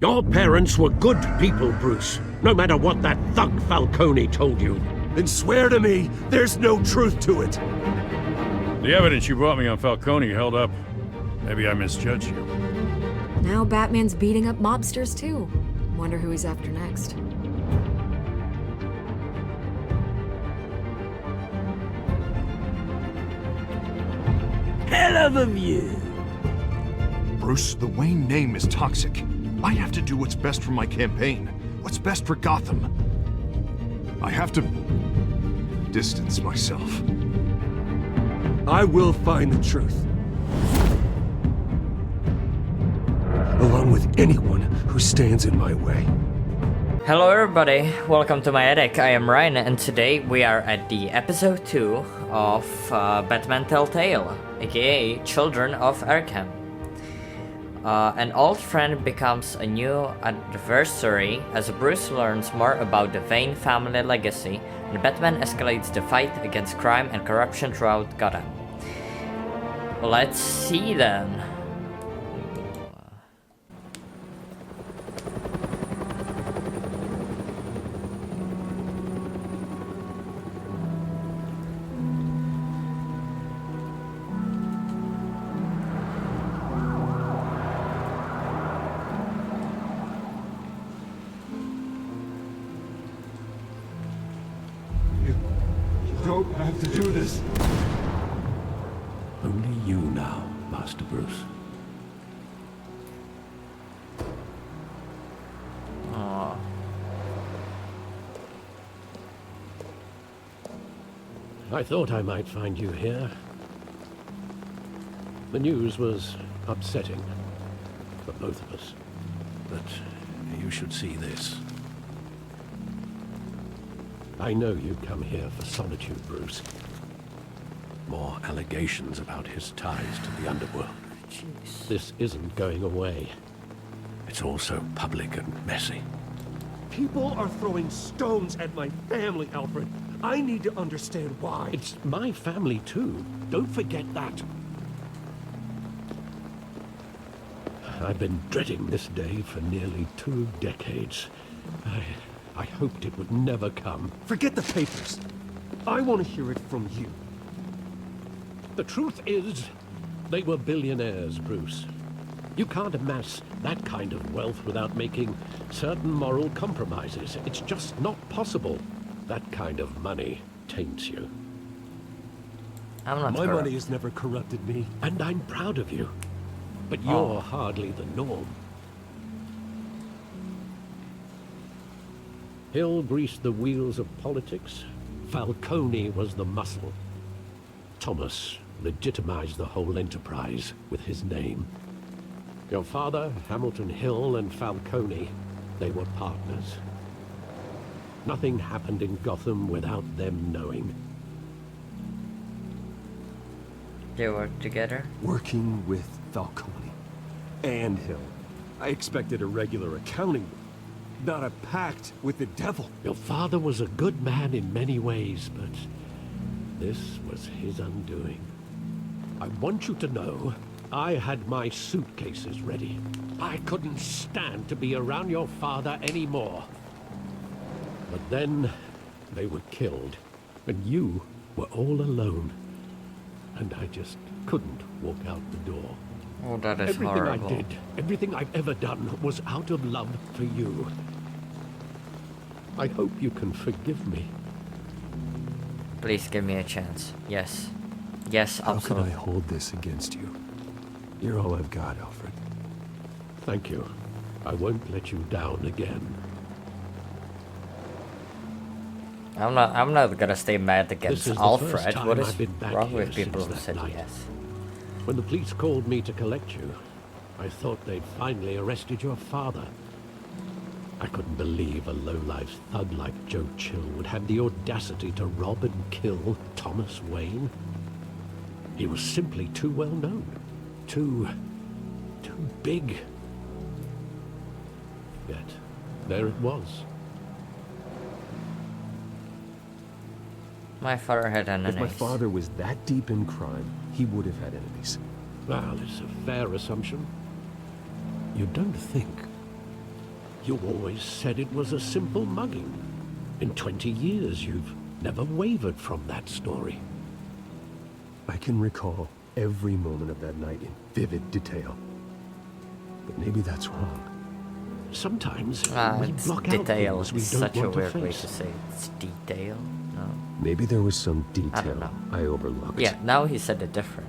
Your parents were good people, Bruce. No matter what that thug Falcone told you. Then swear to me there's no truth to it. The evidence you brought me on Falcone held up. Maybe I misjudged you. Now Batman's beating up mobsters too. Wonder who he's after next. Hell of a view. Bruce, the Wayne name is toxic. I have to do what's best for my campaign. What's best for Gotham. I have to distance myself. I will find the truth. Along with anyone who stands in my way. Hello everybody, welcome to my attic. I am Ryan and today we are at the episode 2 of Batman TellTale, aka Children of Arkham. An old friend becomes a new adversary as Bruce learns more about the Wayne family legacy, and Batman escalates the fight against crime and corruption throughout Gotham. Let's see then. You don't have to do this. Only you now, Master Bruce. Aww. I thought I might find you here. The news was upsetting for both of us. But you should see this. I know you come here for solitude, Bruce. More allegations about his ties to the underworld. Jeez. This isn't going away. It's all so public and messy. People are throwing stones at my family, Alfred. I need to understand why. It's my family, too. Don't forget that. I've been dreading this day for nearly 2 decades. I hoped it would never come. Forget the papers. I want to hear it from you. The truth is, they were billionaires, Bruce. You can't amass that kind of wealth without making certain moral compromises. It's just not possible. That kind of money taints you. I'm not My corrupt. money has never corrupted me, and I'm proud of you. But you're hardly the norm. Hill greased the wheels of politics. Falcone was the muscle. Thomas legitimized the whole enterprise with his name. Your father, Hamilton Hill, and Falcone, they were partners. Nothing happened in Gotham without them knowing. They work together? Working with Falcone and Hill. I expected a regular accounting, not a pact with the devil. Your father was a good man in many ways, but this was his undoing. I want you to know, I had my suitcases ready. I couldn't stand to be around your father anymore. But then, they were killed, and you were all alone. And I just couldn't walk out the door. Oh, that is Everything horrible. I did, everything I've ever done, was out of love for you. I hope you can forgive me. Please give me a chance. Yes. Yes, How could I absolutely. hold this against you? You're all I've got, Alfred. Thank you. I won't let you down again. I'm not gonna stay mad This against is the Alfred. first time What is I've been back wrong here with people since who that said night. yes? When the police called me to collect you, I thought they'd finally arrested your father. I couldn't believe a low-life thug like Joe Chill would have the audacity to rob and kill Thomas Wayne. He was simply too well known. Too big. Yet, there it was. My father had enemies. If my father was that deep in crime, he would have had enemies. Well, it's a fair assumption. You don't think You always said it was a simple mugging. In 20 years, you've never wavered from that story. I can recall every moment of that night in vivid detail. But maybe that's wrong. Sometimes we It's block detail. out things It's we don't such a want weird to way face. to say it. It's detail. No. Maybe there was some I don't detail know. I overlooked. Yeah, now he said it different.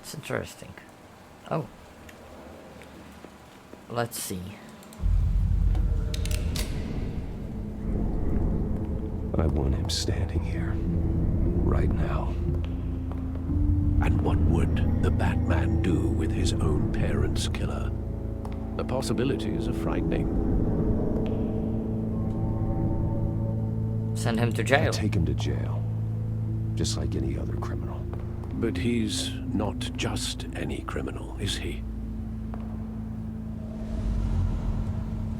It's interesting. Oh. Let's see. I want him standing here. Right now. And what would the Batman do with his own parents' killer? The possibilities are frightening. Send him to jail. Take him to jail. Just like any other criminal. But he's not just any criminal, is he?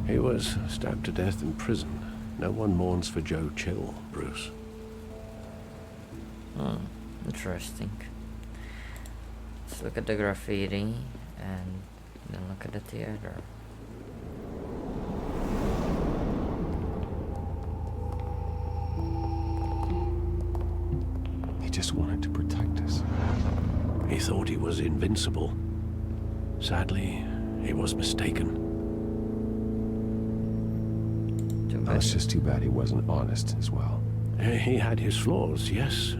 He was stabbed to death in prison. No one mourns for Joe Chill, Bruce. Interesting. Let's look at the graffiti and then look at the theater. He just wanted to protect us. He thought he was invincible. Sadly, he was mistaken. Too Oh, bad. it's just too bad he wasn't honest as well. He had his flaws, yes.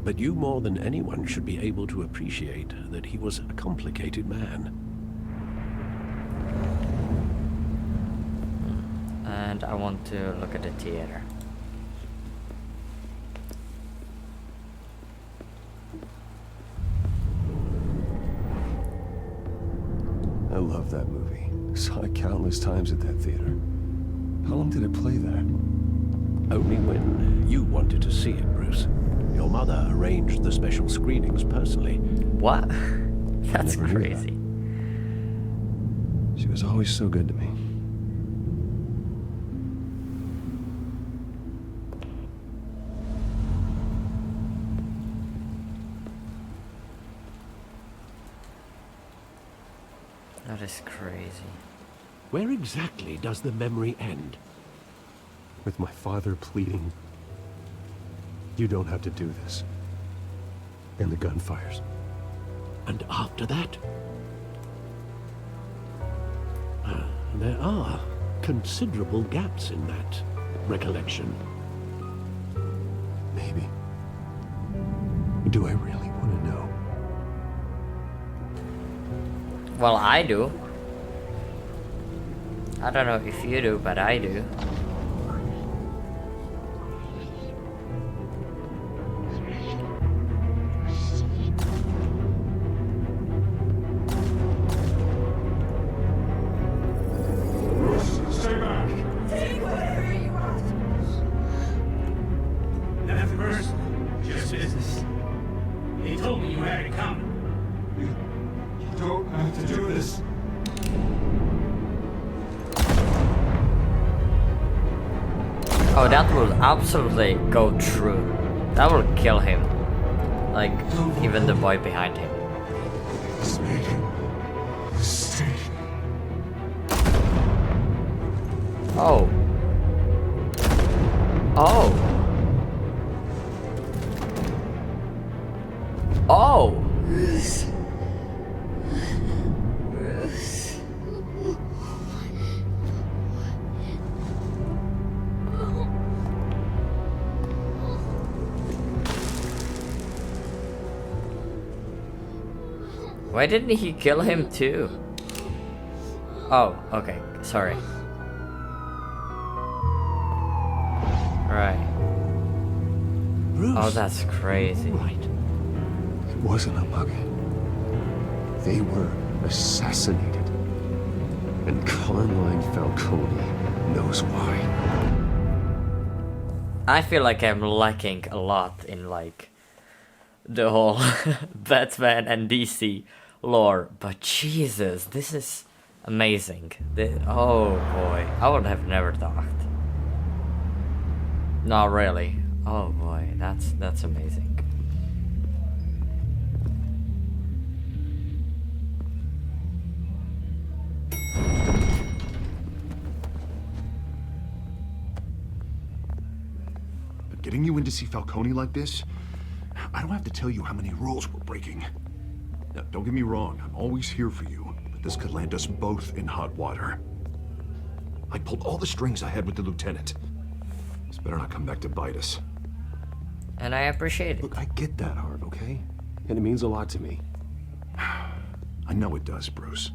But you more than anyone should be able to appreciate that he was a complicated man. And I want to look at the theater. I love that movie. Saw it countless times at that theater. How long did it play there? Only when you wanted to see it, Bruce. Your mother arranged the special screenings personally. What? That's never knew that. crazy. She was always so good to me. That is crazy. Where exactly does the memory end? With my father pleading, "You don't have to do this." And the gunfires. And after that? There are considerable gaps in that recollection. Maybe. Do I really want to know? Well, I do. I don't know if you do, but I do. Stay back. Take whatever you want. Nothing personal. Just business. He told me you had it coming. You don't have to do this. Oh, that will absolutely go through. That will kill him. Like, even the boy behind him. It's made a mistake. Oh. Oh. Oh. Why didn't he kill him too? Oh, okay, sorry. Right. Bruce, Oh, that's crazy. right. It wasn't a mugging. They were assassinated. And Carmine Falcone knows why. I feel like I'm lacking a lot in like the whole Batman and DC lore, but Jesus, this is amazing. Oh boy, I would have never thought. Not really. Oh boy, that's amazing. Getting you in to see Falcone like this? I don't have to tell you how many rules we're breaking. Now, don't get me wrong, I'm always here for you, but this could land us both in hot water. I pulled all the strings I had with the lieutenant. This better not come back to bite us. And I appreciate it. Look, I get that, Harv, okay? And it means a lot to me. I know it does, Bruce.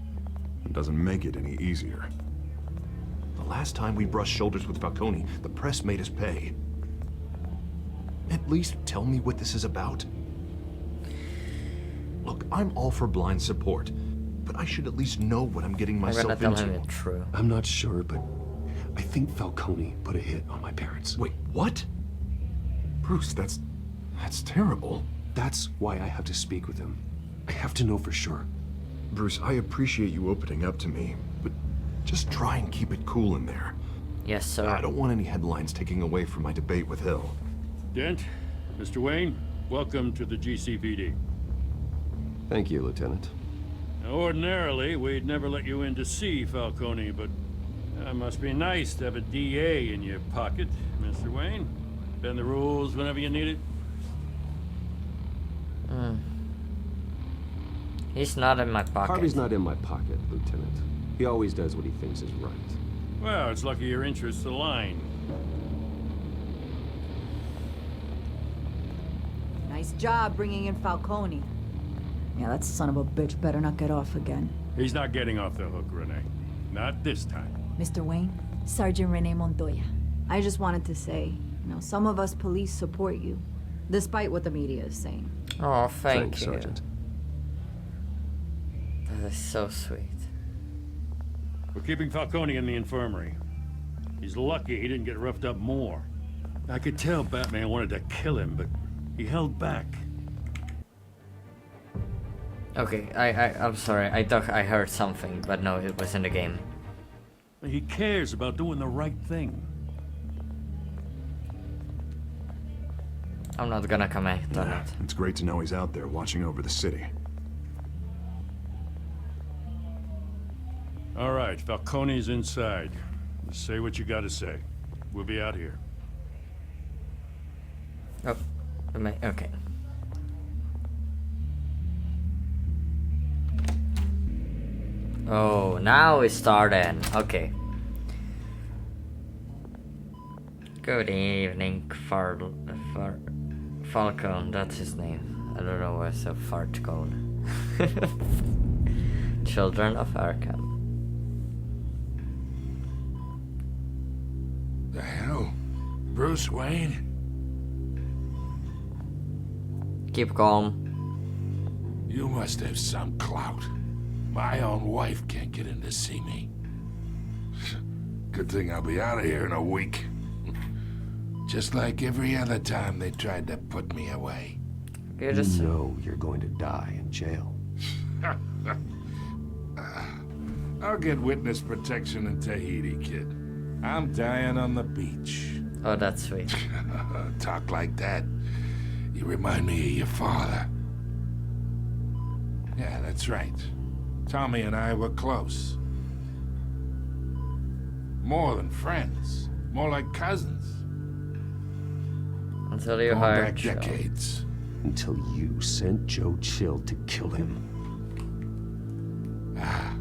It doesn't make it any easier. The last time we brushed shoulders with Falcone, the press made us pay. At least tell me what this is about. Look, I'm all for blind support, but I should at least know what I'm getting I'm myself gonna tell into. him it's true. I'm not sure, but I think Falcone put a hit on my parents. Wait, what? Bruce, that's terrible. That's why I have to speak with him. I have to know for sure. Bruce, I appreciate you opening up to me, but just try and keep it cool in there. Yes, sir. I don't want any headlines taking away from my debate with Hill. Dent, Mr. Wayne, welcome to the GCPD. Thank you, Lieutenant. Now, ordinarily, we'd never let you in to see Falcone, but it must be nice to have a DA in your pocket, Mr. Wayne. Bend the rules whenever you need it. He's not in my pocket. Harvey's not in my pocket, Lieutenant. He always does what he thinks is right. Well, it's lucky your interests align. Nice job bringing in Falcone. Yeah, that son of a bitch better not get off again. He's not getting off the hook, Renee. Not this time. Mr. Wayne, Sergeant Renee Montoya. I just wanted to say, some of us police support you, despite what the media is saying. Oh, thank you. Sergeant. That is so sweet. We're keeping Falcone in the infirmary. He's lucky he didn't get roughed up more. I could tell Batman wanted to kill him, but he held back. Okay, I'm sorry. I thought I heard something, but no, it was in the game. He cares about doing the right thing. I'm not gonna comment on it. It's great to know he's out there watching over the city. All right, Falcone's inside. Just say what you gotta say. We'll be out here. Oh, okay. Oh, now it's starting. Okay. Good evening, Falcone. That's his name. I don't know why it's a fart cone. Children of Arkham. The hell? Bruce Wayne? Keep calm. You must have some clout. My own wife can't get in to see me. Good thing I'll be out of here in a week. Just like every other time they tried to put me away. You just know you're going to die in jail. I'll get witness protection in Tahiti, kid. I'm dying on the beach. Oh, that's sweet. Talk like that. You remind me of your father. Yeah, that's right. Tommy and I were close. More than friends. More like cousins. Until you Going hired back Joe. decades. Until you sent Joe Chill to kill him. Ah,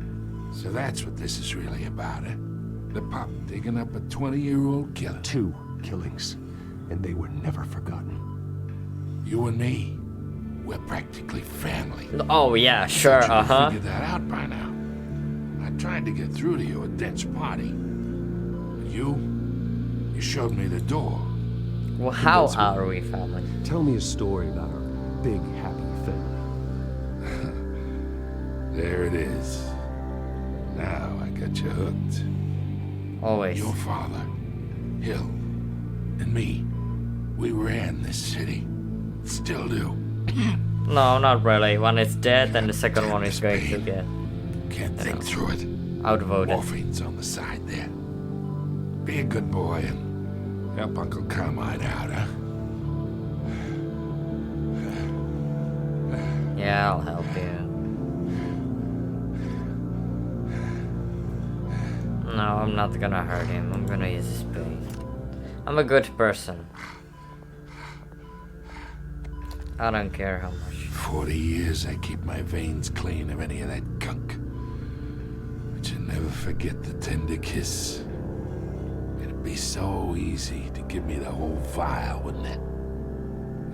so that's what this is really about, eh? The pup digging up a 20-year-old killer. 2 killings, and they were never forgotten. You and me, we're practically family. Oh yeah, sure, You should have uh-huh. figured that out by now. I tried to get through to you at Dent's party. But you showed me the door. Well, how are we family? Tell me a story about our big, happy family. There it is. Now I got you hooked. Always. Your father, Hill, and me, we ran this city. Still do. No, not really. One is dead, and the second one is going to Pain. get Can't think through it. outvoted. Morphine's on the side there. Be a good boy and help Uncle Carmine out, huh? Yeah, I'll help you. No, I'm not gonna hurt him. I'm gonna use his pain. I'm a good person. I don't care how much. 40 years I keep my veins clean of any of that gunk. But you never forget the tender kiss. It'd be so easy to give me the whole vial, wouldn't it?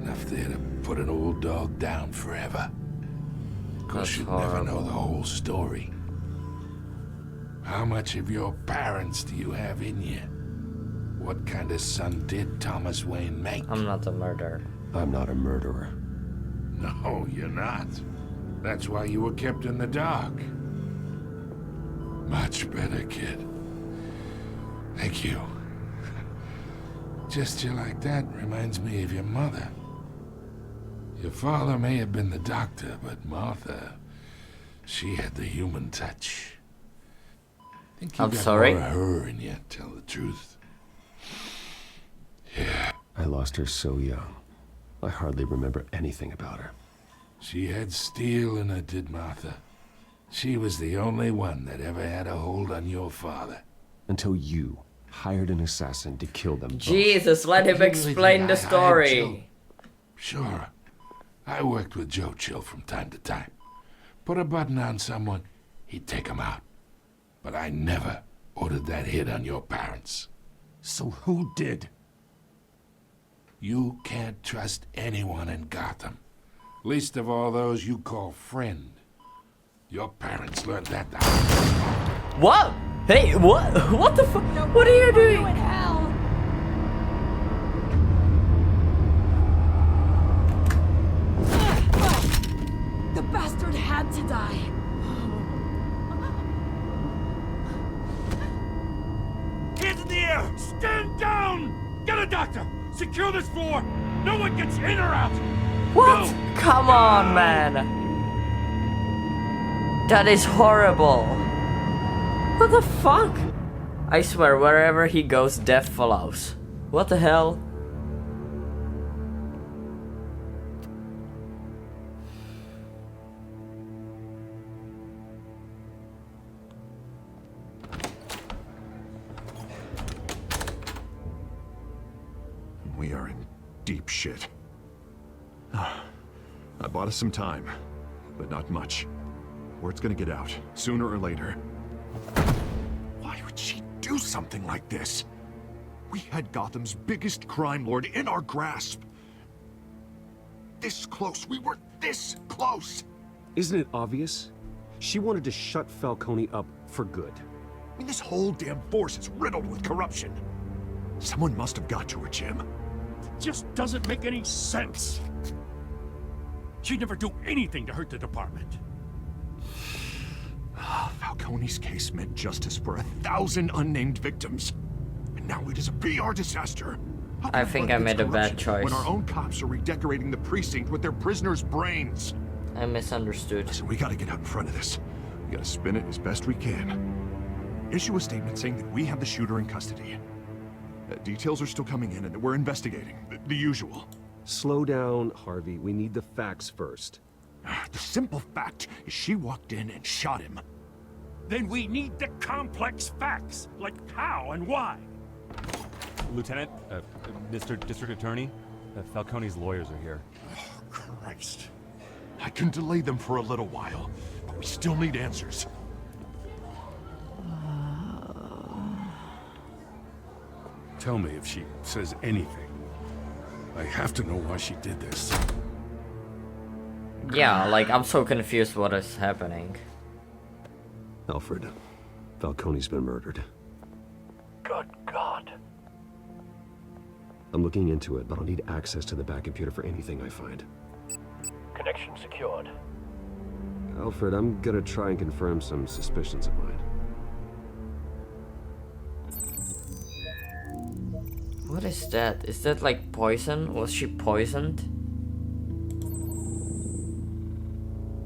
Enough there to put an old dog down forever. Of course, you'd never know the whole story. How much of your parents do you have in you? What kind of son did Thomas Wayne make? I'm not a murderer. I'm not a murderer. No, you're not. That's why you were kept in the dark. Much better, kid. Thank you. Gesture like that reminds me of your mother. Your father may have been the doctor, but Martha, she had the human touch. I think you got sorry? more of her in you, tell the truth. Yeah. I lost her so young. I hardly remember anything about her. She had steel in her, did Martha. She was the only one that ever had a hold on your father. Until you hired an assassin to kill them both. Jesus, let him explain the story. Sure. I worked with Joe Chill from time to time. Put a button on someone, he'd take him out. But I never ordered that hit on your parents. So who did? You can't trust anyone in Gotham. Least of all those you call friend. Your parents learned that the hard way. What? Hey, what? What the fuck? What are you doing? The bastard had to die. Hands in the air! Stand down! Get a doctor! Secure this floor! No one gets in or out! What? No. Come on, man. That is horrible. What the fuck? I swear, wherever he goes, death follows. What the hell? We are in deep shit. I bought us some time, but not much. Word's gonna get out, sooner or later. Why would she do something like this? We had Gotham's biggest crime lord in our grasp. This close, we were this close! Isn't it obvious? She wanted to shut Falcone up for good. I mean, this whole damn force is riddled with corruption. Someone must have got to her, Jim. Just doesn't make any sense. She'd never do anything to hurt the department. Falcone's case meant justice for 1,000 unnamed victims. And now it is a PR disaster. How can I it think run I made a against bad corruption choice. when our own cops are redecorating the precinct with their prisoners' brains? I misunderstood. Listen, we gotta get out in front of this. We gotta spin it as best we can. Issue a statement saying that we have the shooter in custody. Details are still coming in and that we're investigating. The usual. Slow down, Harvey. We need the facts first. The simple fact is she walked in and shot him. Then we need the complex facts, like how and why. Lieutenant, Mr. District Attorney, Falcone's lawyers are here. Oh, Christ. I can delay them for a little while, but we still need answers. Tell me if she says anything. I have to know why she did this. Yeah, like, I'm so confused what is happening. Alfred, Falcone's been murdered. Good God. I'm looking into it, but I'll need access to the back computer for anything I find. Connection secured. Alfred, I'm gonna try and confirm some suspicions of mine. What is that? Is that like poison? Was she poisoned?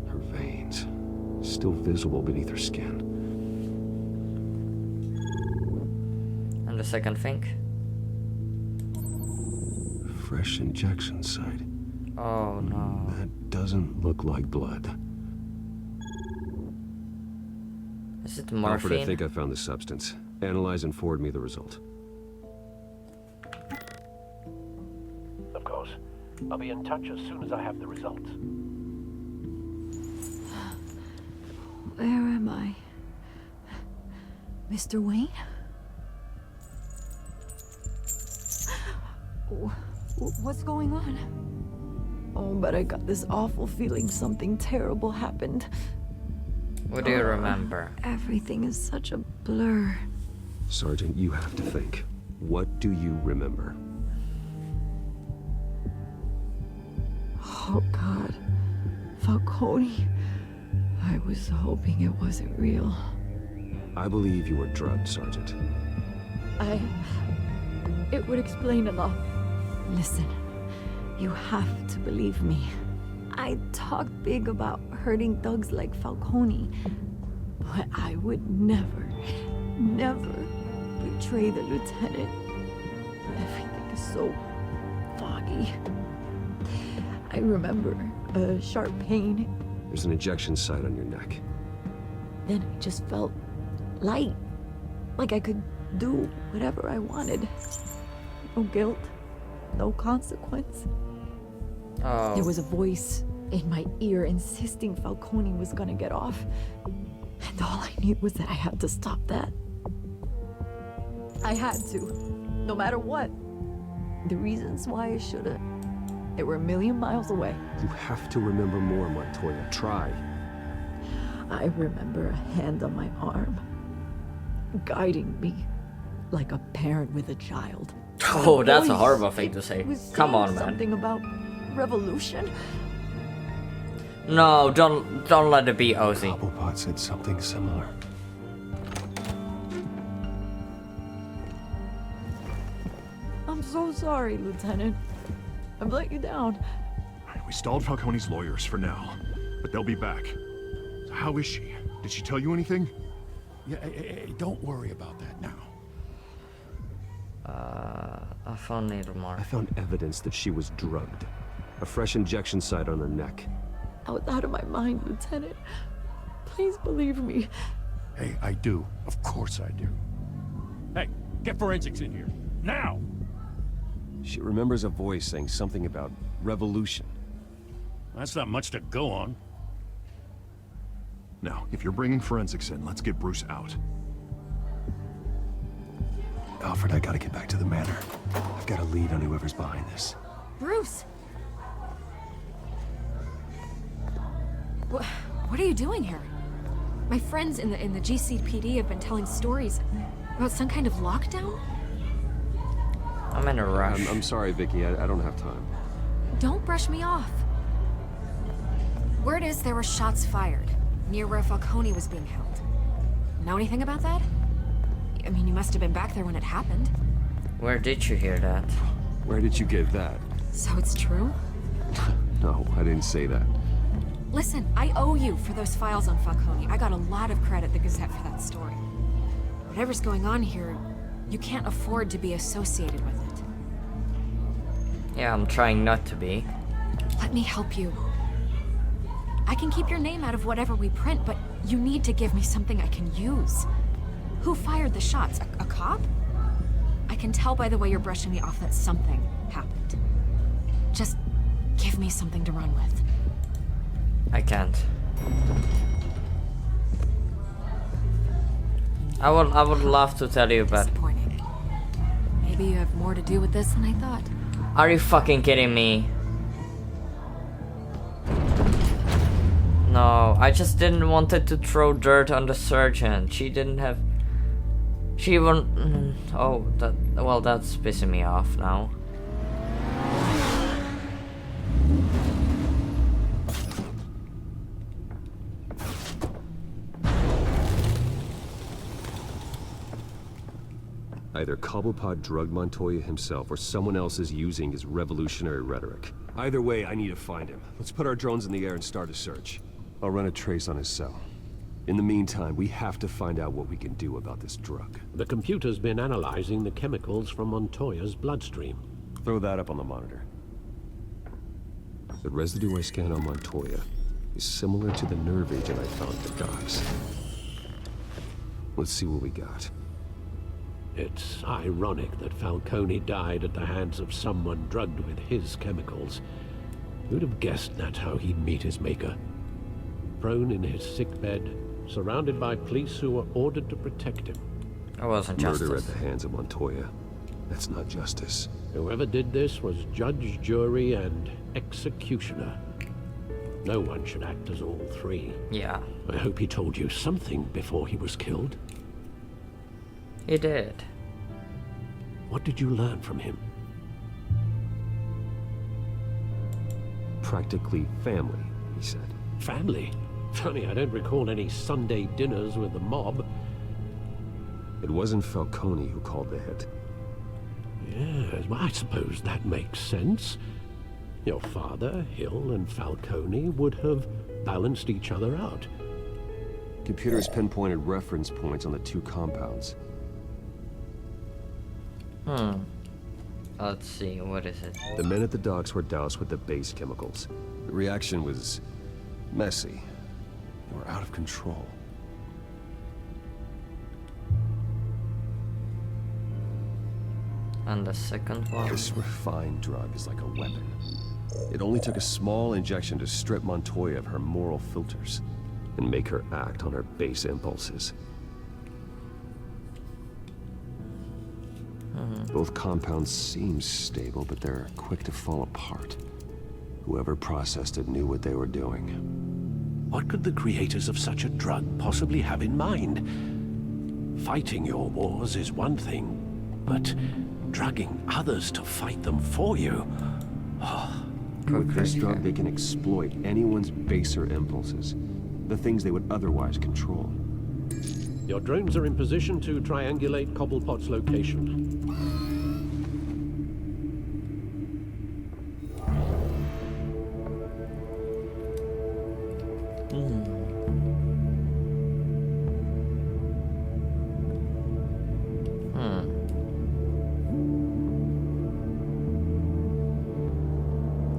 Her veins, still visible beneath her skin. And the second thing? Fresh injection site. Oh no. That doesn't look like blood. Is it Alfred, I morphine? think I found the substance. Analyze and forward me the result. Of course. I'll be in touch as soon as I have the results. Where am I? Mr. Wayne? What's going on? Oh, but I got this awful feeling something terrible happened. What do you remember? Everything is such a blur. Sergeant, you have to think. What do you remember? Oh, God. Falcone. I was hoping it wasn't real. I believe you were drugged, Sergeant. It would explain a lot. Listen, you have to believe me. I talk big about hurting thugs like Falcone, but I would never betray the lieutenant. Everything is so foggy. I remember a sharp pain. There's an injection site on your neck. Then I just felt light, like I could do whatever I wanted. No guilt, no consequence. Oh. There was a voice in my ear insisting Falcone was gonna get off. And all I knew was that I had to stop that. I had to, no matter what. The reasons why I should've, they were a million miles away. You have to remember more, Montoya. Try. I remember a hand on my arm, guiding me like a parent with a child. Oh, that's a Voice, horrible thing to say. it was Come saying on, man. Something about revolution. No, don't let it be Ozzy. Cobblepot said something similar. I'm so sorry, Lieutenant. I've let you down. We stalled Falcone's lawyers for now, but they'll be back. So how is she? Did she tell you anything? Yeah, don't worry about that now. I found needle mark. I found evidence that she was drugged. A fresh injection site on her neck. I was out of my mind, Lieutenant. Please believe me. Hey, I do. Of course I do. Hey, get forensics in here. Now! She remembers a voice saying something about revolution. That's not much to go on. Now, if you're bringing forensics in, let's get Bruce out. Alfred, I gotta get back to the manor. I've got a lead on whoever's behind this. Bruce! What are you doing here? My friends in the GCPD have been telling stories about some kind of lockdown? I'm in a rush. I'm sorry, Vicky. I don't have time. Don't brush me off. Word is there were shots fired near where Falcone was being held. Know anything about that? I mean, you must have been back there when it happened. Where did you hear that? Where did you get that? So it's true? No, I didn't say that. Listen, I owe you for those files on Falcone. I got a lot of credit at the Gazette for that story. Whatever's going on here, you can't afford to be associated with it. Yeah, I'm trying not to be. Let me help you. I can keep your name out of whatever we print, but you need to give me something I can use. Who fired the shots? A cop? I can tell by the way you're brushing me off that something happened. Just give me something to run with. I can't. I would love to tell you, but Disappointing. Maybe you have more to do with this than I thought. are you fucking kidding me? No, I just didn't want it to throw dirt on the sergeant. She didn't have. She even. Oh, that. Well, that's pissing me off now. Either Cobblepot drugged Montoya himself or someone else is using his revolutionary rhetoric. Either way, I need to find him. Let's put our drones in the air and start a search. I'll run a trace on his cell. In the meantime, we have to find out what we can do about this drug. The computer's been analyzing the chemicals from Montoya's bloodstream. Throw that up on the monitor. The residue I scanned on Montoya is similar to the nerve agent I found at the docks. Let's see what we got. It's ironic that Falcone died at the hands of someone drugged with his chemicals. Who'd have guessed that's how he'd meet his maker? Prone in his sickbed, surrounded by police who were ordered to protect him. It wasn't justice. Murder at the hands of Montoya. That's not justice. Whoever did this was judge, jury, and executioner. No one should act as all three. Yeah. I hope he told you something before he was killed. He did. What did you learn from him? Practically family, he said. Family? Funny, I don't recall any Sunday dinners with the mob. It wasn't Falcone who called the hit. Yes, well, I suppose that makes sense. Your father, Hill, and Falcone would have balanced each other out. Computers pinpointed reference points on the two compounds. Let's see, what is it? The men at the docks were doused with the base chemicals. The reaction was messy. They were out of control. And the second one? This refined drug is like a weapon. It only took a small injection to strip Montoya of her moral filters and make her act on her base impulses. Both compounds seem stable, but they're quick to fall apart. Whoever processed it knew what they were doing. What could the creators of such a drug possibly have in mind? Fighting your wars is one thing, but drugging others to fight them for you? With this drug, they can exploit anyone's baser impulses, the things they would otherwise control. Your drones are in position to triangulate Cobblepot's location.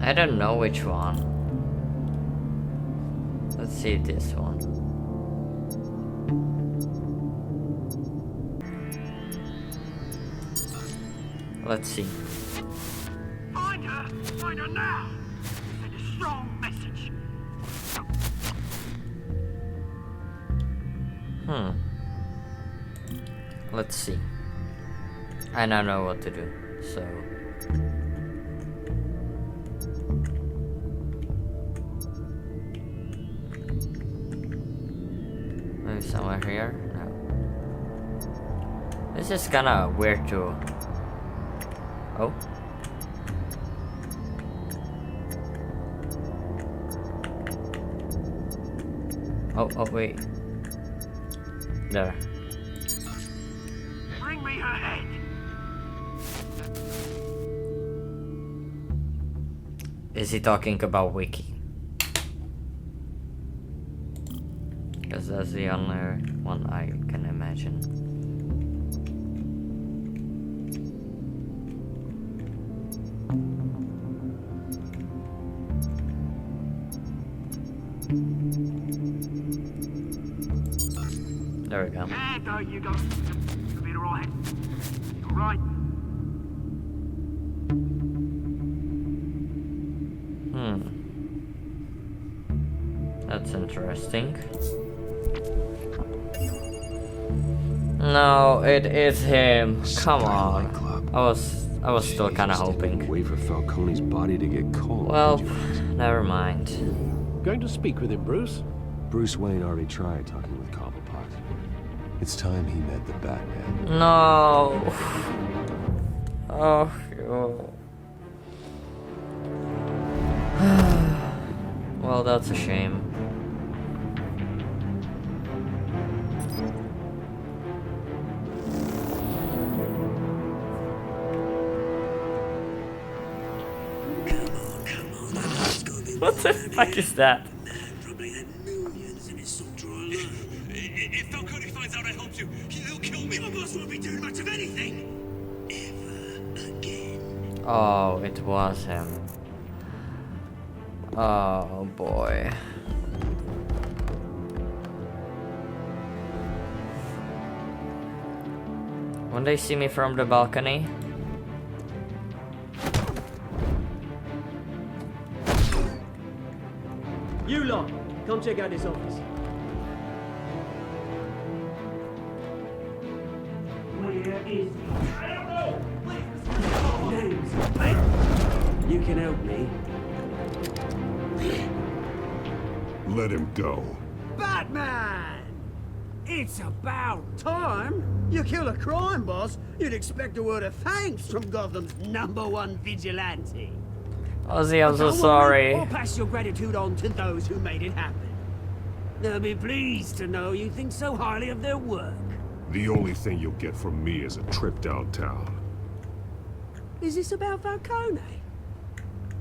I don't know which one. Let's see this one. Let's see. Find her! Find her now! Send a strong message. Let's see. I don't know what to do, so... Maybe somewhere here? No. This is kinda weird too. Oh. Oh, wait. There. Bring me her head. Is he talking about Wiki? Because that's the only one I can imagine. There we go. There go, you go. You'll be alright. You alright? That's interesting. No, it is him. Come on. I was still kind of hoping. Wait for Falcone's body to get cold. Well, never mind. Going to speak with him, Bruce? Bruce Wayne already tried talking with Cobblepot. It's time he met the Batman. No. Oh. Well, that's a shame. What the fuck is that? If Falcone finds out I helped you, he'll kill me. My boss won't be doing much of anything. Ever again. Oh, it was him. Oh boy. When they see me from the balcony. You lot, come check out this office. Where is he? I don't know! Names, mate. You can help me. Let him go. Batman! It's about time. You kill a crime boss, you'd expect a word of thanks from Gotham's #1 vigilante. Ozzy, I'm so Don't sorry. worry, I'll pass your gratitude on to those who made it happen. They'll be pleased to know you think so highly of their work. The only thing you'll get from me is a trip downtown. Is this about Falcone?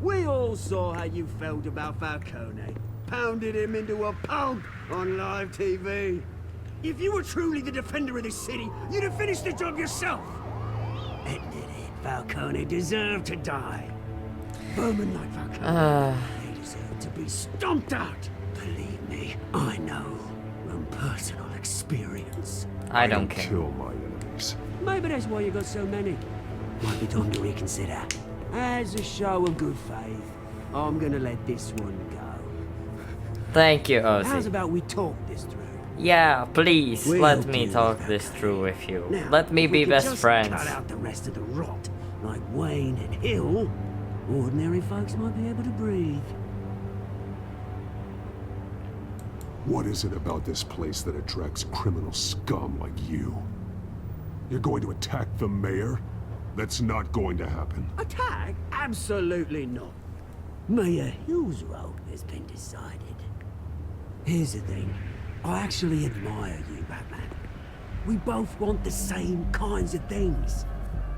We all saw how you felt about Falcone. Pounded him into a pulp on live TV. If you were truly the defender of this city, you'd have finished the job yourself. Admit it, Falcone deserved to die. Vermin like Falcone, they deserve to be stomped out. Believe me, I know from personal experience. I don't care. Kill my enemies. Maybe that's why you got so many. Might be time to reconsider. As a show of good faith, I'm gonna let this one go. Thank you, How's Ozzy. about we talk this through? Yeah, please We'll let me do talk that. this through with you. Now, Let me if we be could best just friends. Cut out the rest of the rot, like Wayne and Hill. Ordinary folks might be able to breathe. What is it about this place that attracts criminal scum like you? You're going to attack the mayor? That's not going to happen. Attack? Absolutely not. Mayor Hill's role has been decided. Here's the thing. I actually admire you, Batman. We both want the same kinds of things.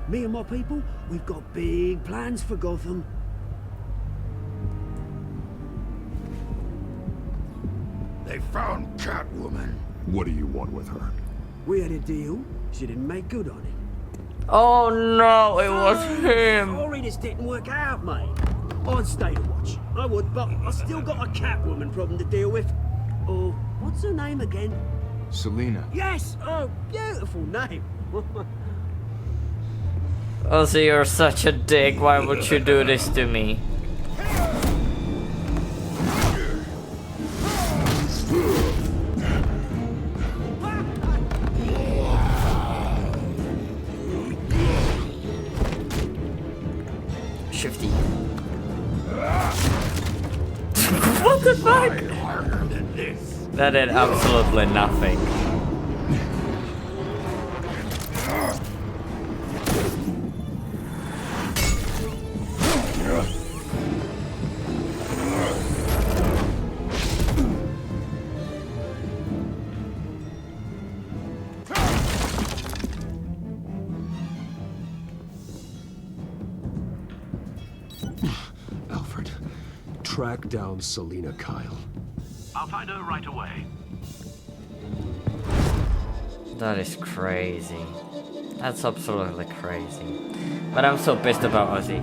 Me and my people, we've got big plans for Gotham. They found Catwoman. What do you want with her? We had a deal. She didn't make good on it. Oh no, it was him. Sorry this didn't work out, mate. I'd stay to watch. I would, but I still got a Catwoman problem to deal with. Oh, what's her name again? Selina. Yes! Oh, beautiful name. Ozzy, you're such a dick. Why would you do this to me? Shifty. What the fuck? That did absolutely nothing. Alfred, track down Selina Kyle. I'll find her right away. That is crazy. That's absolutely crazy. But I'm so pissed about Ozzy.